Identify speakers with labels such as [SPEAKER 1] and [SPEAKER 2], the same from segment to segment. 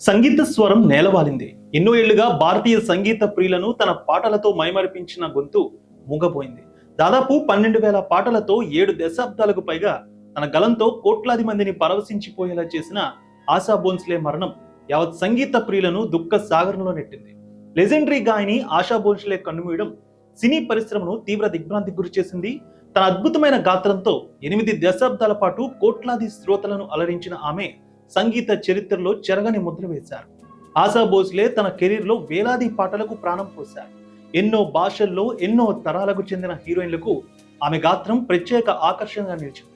[SPEAKER 1] సంగీత స్వరం నేలవాలింది. ఎన్నో ఏళ్లుగా భారతీయ సంగీత ప్రియులను తన పాటలతో మైమరిపించిన గొంతు మూగపోయింది. దాదాపు 12,000 పాటలతో 7 దశాబ్దాలకు పైగా తన గలంతో కోట్లాది మందిని పరవశించిపోయేలా చేసిన ఆశా భోంస్లే మరణం యావత్ సంగీత ప్రియులను దుఃఖ సాగరంలో నెట్టింది. లెజెండరీ గాయని ఆశా భోంస్లే కన్నుమూయడం సినీ పరిశ్రమను తీవ్ర దిగ్భ్రాంతికి గురి చేసింది. తన అద్భుతమైన గాత్రంతో 8 దశాబ్దాల పాటు కోట్లాది శ్రోతలను అలరించిన ఆమె సంగీత చరిత్రలో చెరగని ముద్ర వేశారు. ఆశా భోంస్లే తన కెరీర్లో వేలాది పాటలకు ప్రాణం పోశారు. ఎన్నో భాషల్లో ఎన్నో తరాలకు చెందిన హీరోయిన్లకు ఆమె గాత్రం ప్రత్యేక ఆకర్షణగా నిలిచింది.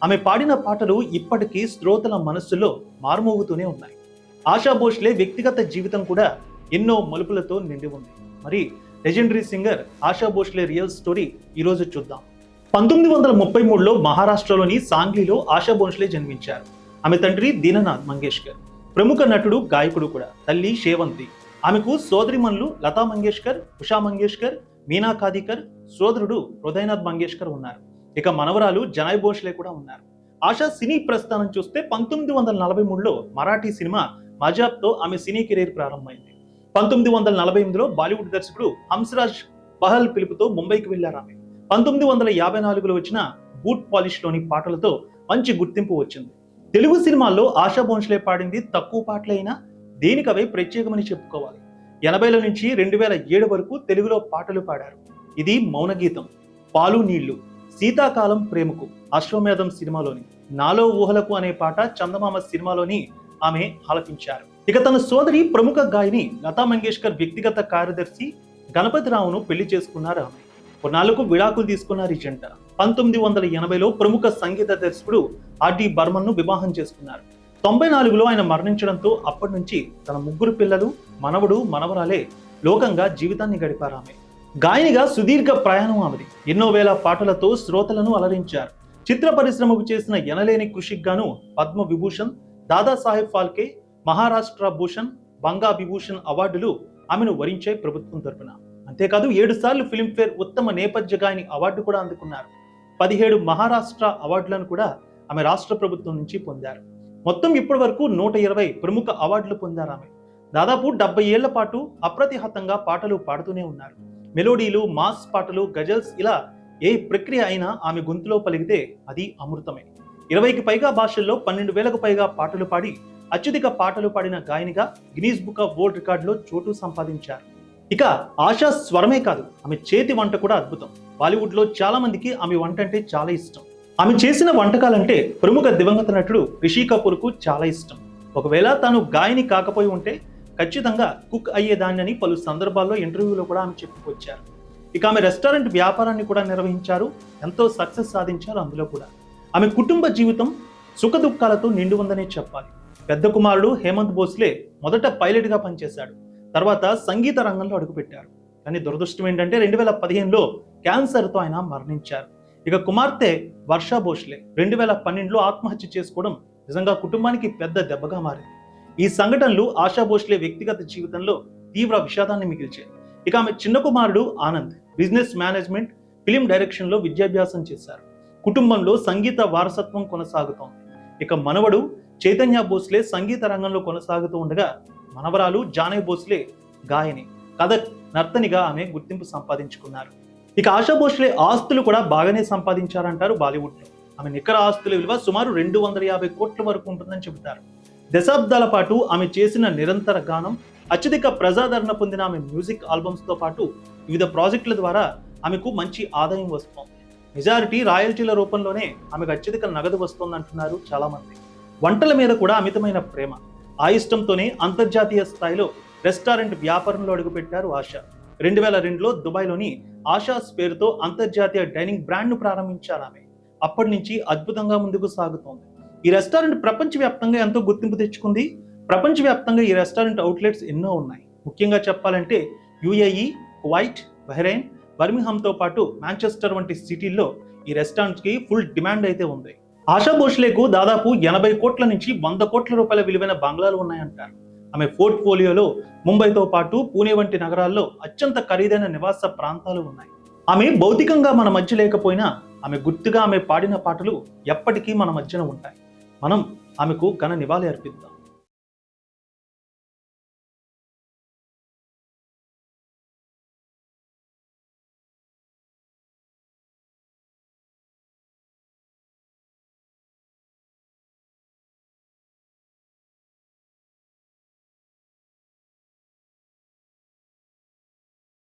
[SPEAKER 1] ఆమె పాడిన పాటలు ఇప్పటికీ శ్రోతల మనస్సులో మార్మోగుతూనే ఉన్నాయి. ఆశా భోంస్లే వ్యక్తిగత జీవితం కూడా ఎన్నో మలుపులతో నిండి ఉంది. మరి legendary singer ASHA Bhonsle real story ఈరోజు చూద్దాం. 1933లో మహారాష్ట్రలోని సాంగ్లీలో ఆశా భోంస్లే జన్మించారు. ఆమె తండ్రి దీననాథ్ మంగేష్కర్, ప్రముఖ నటుడు, గాయకుడు కూడా. తల్లి శేవంతి. ఆమెకు సోదరిమణులు లతా మంగేష్కర్, ఉషా మంగేష్కర్, మీనా కాదికర్, సోదరుడు హృదయనాథ్ మంగేష్కర్ ఉన్నారు. ఇక మనవరాలు జనాయ్ భోంస్లే కూడా ఉన్నారు. ఆశా సినీ ప్రస్థానం చూస్తే 1943లో మరాఠీ సినిమా మజాబ్తో ఆమె సినీ కెరీర్ ప్రారంభమైంది. 1948లో బాలీవుడ్ దర్శకుడు హంసరాజ్ బహల్ పిలుపుతో ముంబైకి వెళ్లారు ఆమె. 1954లో వచ్చిన బూట్ పాలిష్ లోని పాటలతో మంచి గుర్తింపు వచ్చింది. తెలుగు సినిమాల్లో ఆశా భోంస్లే పాడింది తక్కువ పాటలైనా దేనికవే ప్రత్యేకమని చెప్పుకోవాలి. 80ల నుంచి 2007 వరకు తెలుగులో పాటలు పాడారు. ఇది మౌన గీతం, పాలు నీళ్లు, శీతాకాలం ప్రేమకు, అశ్వమేధం సినిమాలోని, నాలో ఊహలకు అనే పాట చందమామ సినిమాలోని ఆమె ఆలపించారు. ఇక తన సోదరి ప్రముఖ గాయని లతా మంగేష్కర్ వ్యక్తిగత కార్యదర్శి గణపతిరావును పెళ్లి చేసుకున్నారు ఆమె. కొన్నాళ్లకు విడాకులు తీసుకున్నారు ఈ జంట. 1980లో ప్రముఖ సంగీత దర్శకుడు ఆర్డి బర్మన్ ను వివాహం చేసుకున్నారు. 94లో ఆయన మరణించడంతో అప్పటి నుంచి తన 3 పిల్లలు, మనవడు, మనవరాలే లోకంగా జీవితాన్ని గడిపారు ఆమె. గాయనిగా సుదీర్ఘ ప్రయాణం ఆమెది. ఎన్నో వేల పాటలతో శ్రోతలను అలరించారు. చిత్ర పరిశ్రమకు చేసిన ఎనలేని కృషికి గాను పద్మ విభూషణ్, దాదాసాహెబ్ ఫాల్కే, మహారాష్ట్ర భూషణ్, బంగా విభూషణ్ అవార్డులు ఆమెను వరించాయి ప్రభుత్వం తరపున. అంతేకాదు 7 సార్లు ఫిల్మ్ఫేర్ ఉత్తమ నేపథ్య గాయని అవార్డు కూడా అందుకున్నారు. 17 మహారాష్ట్ర అవార్డులను కూడా ఆమె రాష్ట్ర ప్రభుత్వం నుంచి పొందారు. మొత్తం ఇప్పటి వరకు 120 ప్రముఖ అవార్డులు పొందారు ఆమె. దాదాపు 70 ఏళ్ల పాటు అప్రతిహతంగా పాటలు పాడుతూనే ఉన్నారు. మెలోడీలు, మాస్ పాటలు, గజల్స్, ఇలా ఏ ప్రక్రియ అయినా ఆమె గొంతులో పలికితే అది అమృతమే. 20కి పైగా భాషల్లో 12,000కు పైగా పాటలు పాడి అత్యధిక పాటలు పాడిన గాయనిగా గిన్నీస్ బుక్ ఆఫ్ వరల్డ్ రికార్డులో చోటు సంపాదించారు. ఇక ఆశా స్వరమే కాదు, ఆమె చేతి వంట కూడా అద్భుతం. బాలీవుడ్ లో చాలా మందికి ఆమె వంట అంటే చాలా ఇష్టం. ఆమె చేసిన వంటకాలంటే ప్రముఖ దివంగత నటుడు రిషి కపూర్ కు చాలా ఇష్టం. ఒకవేళ తాను గాయని కాకపోయి ఉంటే ఖచ్చితంగా కుక్ అయ్యేదాన్ని పలు సందర్భాల్లో ఇంటర్వ్యూలో కూడా ఆమె చెప్పుకొచ్చారు. ఇక ఆమె రెస్టారెంట్ వ్యాపారాన్ని కూడా నిర్వహించారు. ఎంతో సక్సెస్ సాధించారు అందులో కూడా. ఆమె కుటుంబ జీవితం సుఖ దుఃఖాలతో నిండి ఉందనే చెప్పాలి. పెద్ద కుమారుడు హేమంత్ భోంస్లే మొదట పైలట్ గా పనిచేశాడు. తర్వాత సంగీత రంగంలో అడుగుపెట్టారు. కానీ దురదృష్టం ఏంటంటే 2015లో క్యాన్సర్తో ఆయన మరణించారు. ఇక కుమార్తె వర్షా భోంస్లే 2012లో ఆత్మహత్య చేసుకోవడం నిజంగా కుటుంబానికి పెద్ద దెబ్బగా మారింది. ఈ సంఘటనలు ఆశా భోంస్లే వ్యక్తిగత జీవితంలో తీవ్ర విషాదాన్ని మిగిల్చాయి. ఇక ఆమె చిన్న కుమారుడు Anand business management, film direction లో విద్యాభ్యాసం చేశారు. కుటుంబంలో సంగీత వారసత్వం కొనసాగుతోంది. ఇక మనవడు చైతన్య భోంస్లే సంగీత రంగంలో కొనసాగుతూ ఉండగా మనవరాలు జానయ్ భోంస్లే గాయని, కథక్ నర్తనిగా ఆమె గుర్తింపు సంపాదించుకున్నారు. ఇక ఆశా భోంస్లే ఆస్తులు కూడా బాగానే సంపాదించారంటారు బాలీవుడ్ లో. ఆమె నికర ఆస్తుల విలువ సుమారు 250 కోట్ల వరకు ఉంటుందని చెబుతారు. దశాబ్దాల పాటు ఆమె చేసిన నిరంతర గానం, అత్యధిక ప్రజాదరణ పొందిన ఆమె మ్యూజిక్ ఆల్బమ్స్ తో పాటు వివిధ ప్రాజెక్టుల ద్వారా ఆమెకు మంచి ఆదాయం వస్తోంది. మెజారిటీ రాయల్టీల రూపంలోనే ఆమెకు అత్యధిక నగదు వస్తోందంటున్నారు చాలా మంది. వంటల మీద కూడా అమితమైన ప్రేమ. ఆ ఇష్టంతోనే అంతర్జాతీయ స్థాయిలో రెస్టారెంట్ వ్యాపారంలో అడుగుపెట్టారు ఆశ. 2002లో దుబాయ్లోని ఆశాస్ పేరుతో అంతర్జాతీయ డైనింగ్ బ్రాండ్ ను ప్రారంభించారు ఆమె. అప్పటి నుంచి అద్భుతంగా ముందుకు సాగుతోంది. ఈ రెస్టారెంట్ ప్రపంచవ్యాప్తంగా ఎంతో గుర్తింపు తెచ్చుకుంది. ప్రపంచవ్యాప్తంగా ఈ రెస్టారెంట్ అవుట్లెట్స్ ఎన్నో ఉన్నాయి. ముఖ్యంగా చెప్పాలంటే యుఏఈ, కువైట్, బహ్రెయిన్, బర్మింగ్హామ్తో పాటు మాంచెస్టర్ వంటి సిటీల్లో ఈ రెస్టారెంట్ కి ఫుల్ డిమాండ్ అయితే ఉంది. ఆశా భోంస్లేకు దాదాపు 80 కోట్ల నుంచి 100 కోట్ల రూపాయల విలువైన బంగ్లాలు ఉన్నాయంటారు. ఆమె పోర్ట్ఫోలియోలో ముంబైతో పాటు పూణే వంటి నగరాల్లో అత్యంత ఖరీదైన నివాస ప్రాంతాలు ఉన్నాయి. ఆమె భౌతికంగా మన మధ్య లేకపోయినా ఆమె గుర్తుగా ఆమె పాడిన పాటలు ఎప్పటికీ మన మధ్యన ఉంటాయి. మనం ఆమెకు ఘన నివాళి అర్పిద్దాం.